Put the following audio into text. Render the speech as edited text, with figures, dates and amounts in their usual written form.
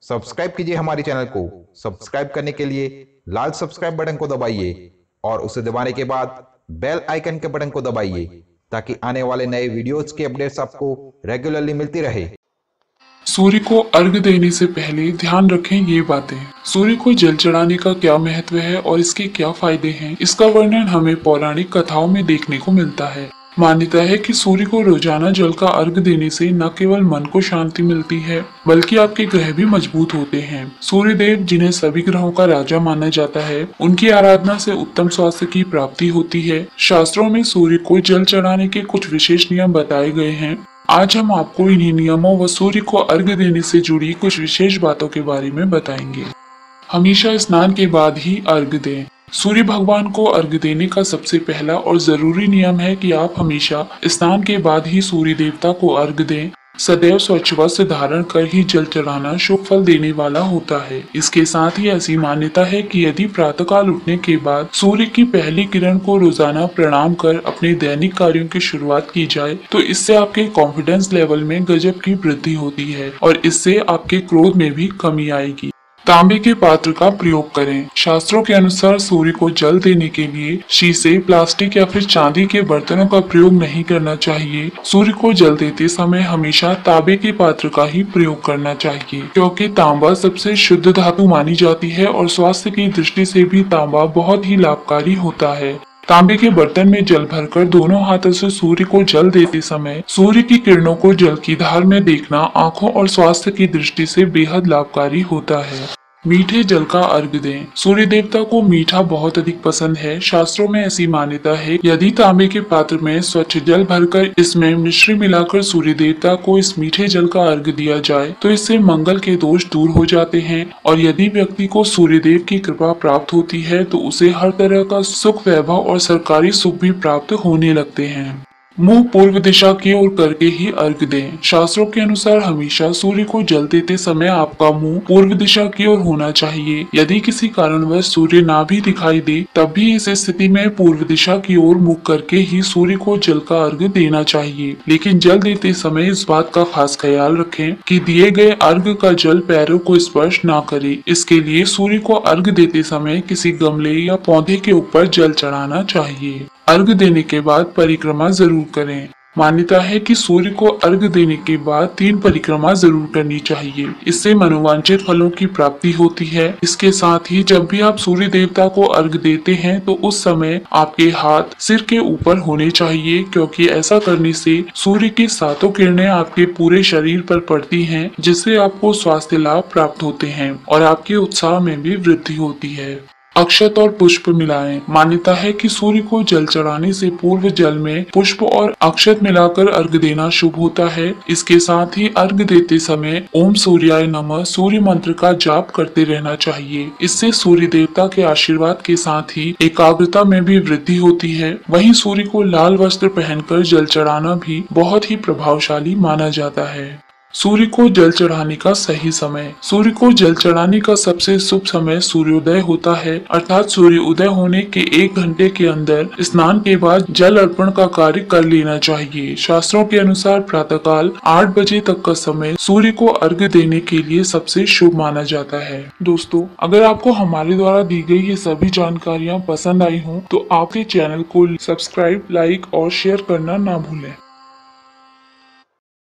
Subscribe कीजिए हमारे channel को। सब्सक्राइब करने के लिए लाल सब्सक्राइब बटन को दबाइए और उसे दबाने के बाद बेल आइकन के बटन को दबाइए ताकि आने वाले नए वीडियोस के अपडेट्स आपको रेगुलरली मिलती रहे। सूर्य को अर्घ देने से पहले ध्यान रखें ये बातें। सूर्य को जल चढ़ाने का क्या महत्व है और इसके क्या फायदे हैं, इसका वर्णन हमें पौराणिक कथाओं में देखने को मिलता है। मान्यता है कि सूर्य को रोजाना जल का अर्घ देने से न केवल मन को शांति मिलती है बल्कि आपके ग्रह भी मजबूत होते हैं। सूर्य देव, जिन्हें सभी ग्रहों का राजा माना जाता है, उनकी आराधना से उत्तम स्वास्थ्य की प्राप्ति होती है। शास्त्रों में सूर्य को जल चढ़ाने के कुछ विशेष नियम बताए गए हैं। आज हम आपको इन्हीं नियमों व सूर्य को अर्घ देने से जुड़ी कुछ विशेष बातों के बारे में बताएंगे। हमेशा स्नान के बाद ही अर्घ दें। सूर्य भगवान को अर्घ देने का सबसे पहला और जरूरी नियम है कि आप हमेशा स्नान के बाद ही सूर्य देवता को अर्घ दें। सदैव स्वच्छ वस्त्र धारण कर ही जल चढ़ाना शुभ फल देने वाला होता है। इसके साथ ही ऐसी मान्यता है कि यदि प्रातःकाल उठने के बाद सूर्य की पहली किरण को रोजाना प्रणाम कर अपने दैनिक कार्यों की शुरुआत की जाए तो इससे आपके कॉन्फिडेंस लेवल में गजब की वृद्धि होती है और इससे आपके क्रोध में भी कमी आएगी। तांबे के पात्र का प्रयोग करें। शास्त्रों के अनुसार सूर्य को जल देने के लिए शीशे, प्लास्टिक या फिर चांदी के बर्तनों का प्रयोग नहीं करना चाहिए। सूर्य को जल देते समय हमेशा तांबे के पात्र का ही प्रयोग करना चाहिए, क्योंकि तांबा सबसे शुद्ध धातु मानी जाती है और स्वास्थ्य की दृष्टि से भी तांबा बहुत ही लाभकारी होता है। तांबे के बर्तन में जल भरकर दोनों हाथों से सूर्य को जल देते समय सूर्य की किरणों को जल की धार में देखना आंखों और स्वास्थ्य की दृष्टि से बेहद लाभकारी होता है। मीठे जल का अर्घ दें। सूर्य देवता को मीठा बहुत अधिक पसंद है। शास्त्रों में ऐसी मान्यता है, यदि तांबे के पात्र में स्वच्छ जल भरकर इसमें मिश्री मिलाकर सूर्य देवता को इस मीठे जल का अर्घ दिया जाए तो इससे मंगल के दोष दूर हो जाते हैं और यदि व्यक्ति को सूर्य देव की कृपा प्राप्त होती है तो उसे हर तरह का सुख, वैभव और सरकारी सुख भी प्राप्त होने लगते हैं। मुंह पूर्व दिशा की ओर करके ही अर्घ दें। शास्त्रों के अनुसार हमेशा सूर्य को जल देते समय आपका मुंह पूर्व दिशा की ओर होना चाहिए। यदि किसी कारणवश सूर्य ना भी दिखाई दे तब भी इस स्थिति में पूर्व दिशा की ओर मुख करके ही सूर्य को जल का अर्घ देना चाहिए। लेकिन जल देते समय इस बात का खास ख्याल रखें कि दिए गए अर्घ का जल पैरों को स्पर्श ना करे। इसके लिए सूर्य को अर्घ देते समय किसी गमले या पौधे के ऊपर जल चढ़ाना चाहिए। अर्घ देने के बाद परिक्रमा जरूर करें। मान्यता है कि सूर्य को अर्घ देने के बाद 3 परिक्रमा जरूर करनी चाहिए। इससे मनोवांछित फलों की प्राप्ति होती है। इसके साथ ही जब भी आप सूर्य देवता को अर्घ देते हैं तो उस समय आपके हाथ सिर के ऊपर होने चाहिए, क्योंकि ऐसा करने से सूर्य की 7 किरणें आपके पूरे शरीर पर पड़ती हैं, जिससे आपको स्वास्थ्य लाभ प्राप्त होते हैं और आपके उत्साह में भी वृद्धि होती है। अक्षत और पुष्प मिलाएं। मान्यता है कि सूर्य को जल चढ़ाने से पूर्व जल में पुष्प और अक्षत मिलाकर अर्घ देना शुभ होता है। इसके साथ ही अर्घ देते समय ओम सूर्याय नमः सूर्य मंत्र का जाप करते रहना चाहिए। इससे सूर्य देवता के आशीर्वाद के साथ ही एकाग्रता में भी वृद्धि होती है। वहीं सूर्य को लाल वस्त्र पहनकर जल चढ़ाना भी बहुत ही प्रभावशाली माना जाता है। सूर्य को जल चढ़ाने का सही समय। सूर्य को जल चढ़ाने का सबसे शुभ समय सूर्योदय होता है, अर्थात सूर्य उदय होने के 1 घंटे के अंदर स्नान के बाद जल अर्पण का कार्य कर लेना चाहिए। शास्त्रों के अनुसार प्रातःकाल 8 बजे तक का समय सूर्य को अर्घ देने के लिए सबसे शुभ माना जाता है। दोस्तों, अगर आपको हमारे द्वारा दी गई ये सभी जानकारियाँ पसंद आई हो तो आपके चैनल को सब्सक्राइब, लाइक और शेयर करना ना भूलें।